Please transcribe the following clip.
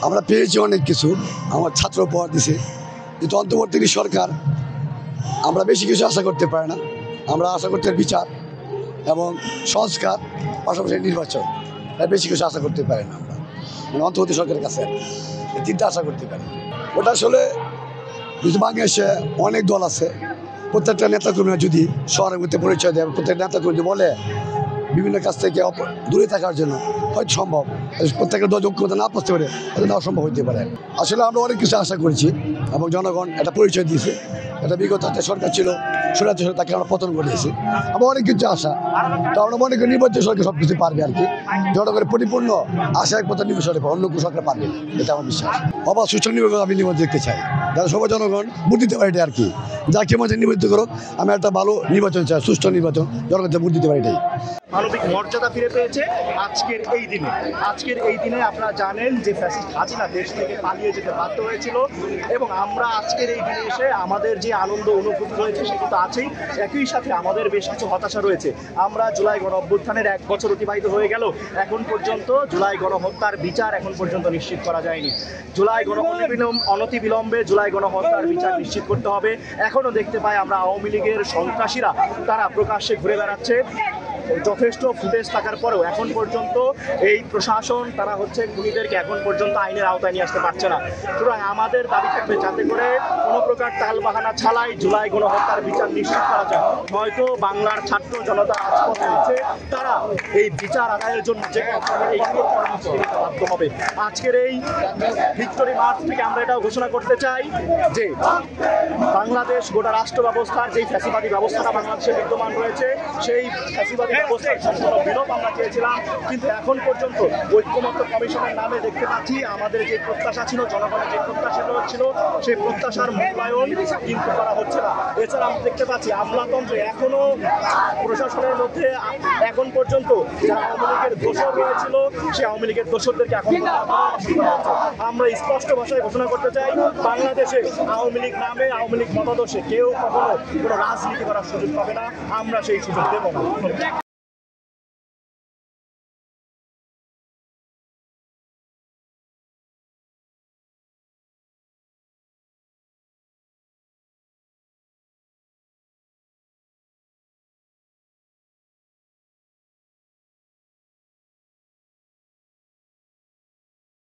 আমরা পেয়েছি অনেক কিছু, আমার ছাত্র উপহার দিছে, কিন্তু অন্তর্বর্তী সরকার আমরা বেশি কিছু আশা করতে পারি না। আমরা আশা করতে বিচার এবং সংস্কার, পাশাপাশি নির্বাচন, বেশি কিছু আশা করতে পারি না আমরা, মানে অন্তর্বর্তী সরকারের কাছে এই তিনটা আশা করতে পারি। ওটা আসলে যদি বাংলাদেশে অনেক দল আছে, প্রত্যেকটা নেতাকর্মীরা যদি শহরের মধ্যে পরিচয় দেয়, প্রত্যেক নেতাকর্মী বলে বিভিন্ন কাছ থেকে দূরে থাকার জন্য হয়তো সম্ভব, প্রত্যেকের যোগ্যতা না পড়তে পারে, এটা অসম্ভব হইতে পারে। আসলে আমরা অনেক কিছু আশা করেছি এবং জনগণ একটা পরিচয় দিয়েছে। এটা বিগত একটা সরকার ছিল, সরকার তাকে আমরা পতন করেছি। আমার অনেক কিছু আশা, তো আমরা মনে করি নির্বাচন সরকার সব কিছু পারবে আর কি। জনগণের পরিপূর্ণ আশা একমাত্র নির্বাচন সরকার, অন্য কোনো সরকার পারবে না, এটা আমার বিশ্বাস। আবার সুষ্ঠু নির্বাচন আমি নির্বাচন দেখতে চাই, যারা সবাই জনগণ ভোট দিতে পারে, এটা আর কি। যাকে মধ্যে নির্বাচিত করুক, আমি একটা ভালো নির্বাচন চাই, সুষ্ঠু নির্বাচন, জনগণকে ভোট দিতে পারি, এটাই। মানবিক মর্যাদা ফিরে পেয়েছে আজকের এই দিনে। আজকের এই দিনে আপনারা জানেন যে ফ্যাসিস্ট হাসিনা দেশ থেকে পালিয়ে যেতে বাধ্য হয়েছিল, এবং আমরা আজকের এই দিনে এসে আমাদের যে আনন্দ অনুভূতি রয়েছে সেটা তো আছেই, একই সাথে আমাদের বেশ কিছু হতাশা রয়েছে। আমরা জুলাই গণ অভ্যুত্থানের 1 বছর অতিবাহিত হয়ে গেল, এখন পর্যন্ত জুলাই গণহত্যার বিচার এখন পর্যন্ত নিশ্চিত করা যায়নি। জুলাই অনতিবিলম্বে জুলাই গণহত্যার বিচার নিশ্চিত করতে হবে। এখনও দেখতে পাই আমরা আওয়ামী লীগের সন্ত্রাসীরা তারা প্রকাশ্যে ঘুরে বেড়াচ্ছে, যথেষ্ট ফুটেজ থাকার পরেও এখন পর্যন্ত এই প্রশাসন তারা খুনিদেরকে এখন পর্যন্ত আইনের আওতায় নিয়ে আসতে পারছে না। সুতরাং আমাদের দাবি থাকবে যাতে করে কোনো প্রকার টালবাহানা ছাড়াই জুলাই গণহত্যার বিচার নিশ্চিত করা যায়। হয়তো বাংলার ছাত্র জনতা রাজপথে হচ্ছে, তারা এই বিচার আদায়ের জন্য যে বাধ্য হবে। আজকের এই ভিক্টোরি মার্চ থেকে আমরা এটাও ঘোষণা করতে চাই যে বাংলাদেশ গোটা রাষ্ট্র ব্যবস্থার যেই ফ্যাসিবাদী ব্যবস্থাটা বাংলাদেশে বিদ্যমান রয়েছে, সেই ফ্যাসিবাদী ব্যবস্থার সম্পূর্ণ বিলোপ আমরা চেয়েছিলাম, কিন্তু এখন পর্যন্ত ঐক্যমত্য কমিশনের নামে দেখতে পাচ্ছি আমাদের যে প্রত্যাশা ছিল, জনগণের যে প্রত্যাশা ছিল, সেই প্রত্যাশার মূল্যায়ন কিন্তু করা হচ্ছে না। এছাড়া আমরা দেখতে পাচ্ছি আমলাতন্ত্রে এখনো প্রশাসনের মধ্যে এখন পর্যন্ত যারা আওয়ামী লীগের দোষর রয়েছিল, সেই আওয়ামী লীগের দোষরদেরকে এখন আমরা স্পষ্ট ভাষায় ঘোষণা করতে চাই, বাংলাদেশে আওয়ামী লীগ নামে, আওয়ামী লীগ মতাদর্শে কেউ কখনো কোনো রাজনীতি করার সুযোগ পাবে না, আমরা সেই সুযোগ দেব না।